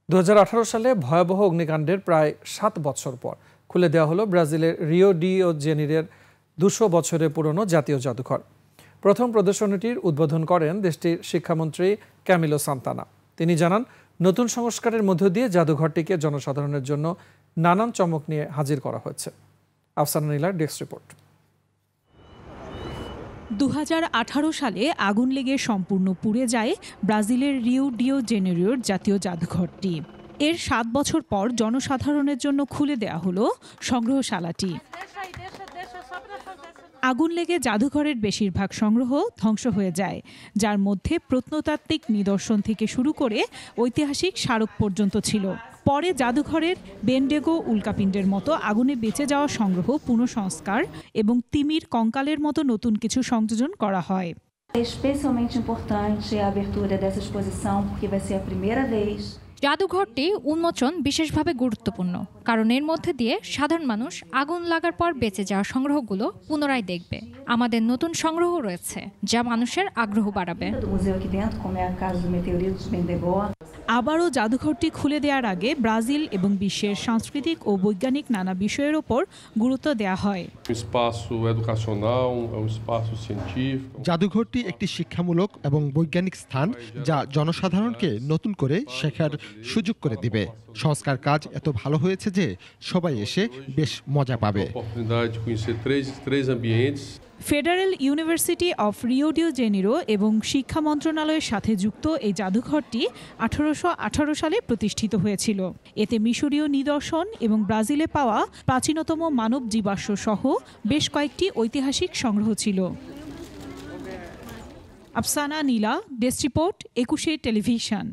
2018 সালে ভয়াবহ অগ্নিকাণ্ডের প্রায় 7 বছর পর খুলে দেওয়া হলো ব্রাজিলের রিও ডি জেনিরোর 200 বছরের পুরনো জাতীয় জাদুঘর। প্রথম প্রদর্শনীটির উদ্বোধন করেন দেশটির শিক্ষামন্ত্রী ক্যামিলো সান্তানা। তিনি জানান, নতুন সংস্কারের মধ্য দিয়ে জাদুঘরটিকে জনসাধারণের জন্য নানান চমক নিয়ে হাজির করা হয়েছে। আফসানা নীলার ডেস্ক রিপোর্ট। 2018 সালে আগুন লেগে সম্পূর্ণ পুড়ে যায় ব্রাজিলের রিও ডি জেনেরিওর জাতীয় জাদুঘরটি। এর 7 বছর পর জনসাধারণের জন্য খুলে দেয়া হলো সংগ্রহশালাটি। আগুন লেগে জাদুঘরের বেশিরভাগ সংগ্রহ ধ্বংস হয়ে যায়, যার মধ্যে প্রত্নতাত্ত্বিক নিদর্শন থেকে শুরু করে ঐতিহাসিক স্মারক পর্যন্ত ছিল। পরে জাদুঘরের বেন্ডেগো উল্কাপিণ্ডের মতো আগুনে বেঁচে যাওয়া সংগ্রহ পুনঃসংস্কার এবং তিমির কঙ্কালের মতো নতুন কিছু সংযোজন করা হয়। Especialmente importante a abertura dessa exposição porque vai ser a primeira vez. জাদুঘরটি উন্মোচন বিশেষভাবে গুরুত্বপূর্ণ, কারণ এর মধ্যে দিয়ে সাধারণ মানুষ আগুন লাগার পর বেঁচে যাওয়া সংগ্রহগুলো পুনরায় দেখবে। আমাদের নতুন সংগ্রহ রয়েছে যা মানুষের আগ্রহ বাড়াবে। আবারও জাদুঘরটি খুলে দেওয়ার আগে ব্রাজিল এবং বিশ্বের সাংস্কৃতিক ও বৈজ্ঞানিক নানা বিষয়ের ওপর গুরুত্ব দেওয়া হয়। জাদুঘরটি একটি শিক্ষামূলক এবং বৈজ্ঞানিক স্থান, যা জনসাধারণকে নতুন করে শেখার সুযোগ করে দিবে। সংস্কার কাজ এত ভালো হয়েছে যে সবাই এসে বেশ মজা পাবে। Federal university of Rio de Janeiro এবং শিক্ষা মন্ত্রণালয়ের সাথে যুক্ত এই জাদুঘরটি 1818 সালে প্রতিষ্ঠিত হয়েছিল। এতে মিশরীয় নিদর্শন এবং ব্রাজিলে পাওয়া প্রাচীনতম মানব জীবাশ্ম সহ বেশ কয়েকটি ঐতিহাসিক সংগ্রহ ছিল। আফসানা নীলা, ডেস্ক রিপোর্ট, 21 টেলিভিশন।